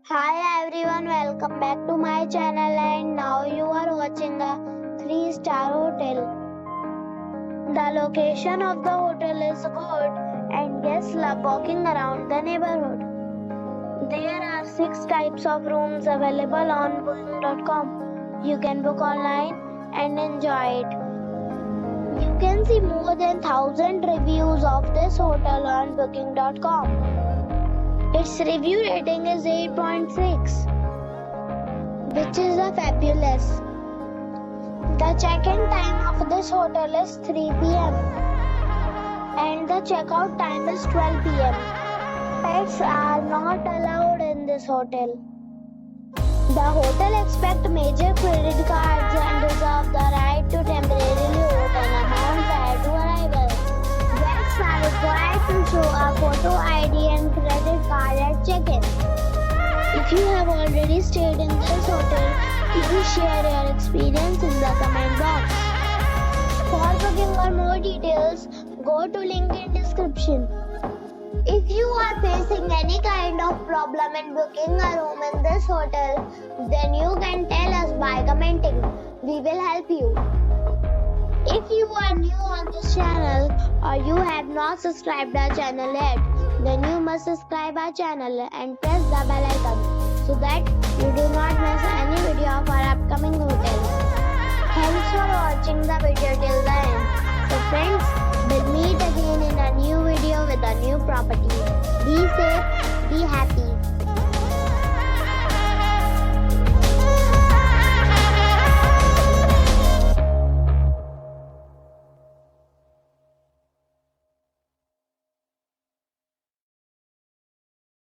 Hi everyone, welcome back to my channel and now you are watching a 3-star hotel. The location of the hotel is good and guests love walking around the neighborhood. There are 6 types of rooms available on booking.com. You can book online and enjoy it. You can see more than 1000 reviews of this hotel on booking.com. Its review rating is 8.6, which is fabulous. The check-in time of this hotel is 3 p.m. and the check-out time is 12 p.m. Pets are not allowed in this hotel. The hotel accepts major credit cards and reserves the right to temporarily hold an amount prior to arrival. Guests are required to show a photo ID and credit card at check-in. If you have already stayed in this hotel, please share your experience in the comment box. For booking or more details, go to link in description. If you are facing any kind of problem in booking a room in this hotel, then you can tell us by commenting. We will help you. If you are new on this channel or you have not subscribed our channel yet, then you must subscribe our channel and press the bell icon so that you do not miss any video of our upcoming hotel. Thanks for watching the video till the end. So friends, we'll meet again in a new video with a new property. Be safe, be happy.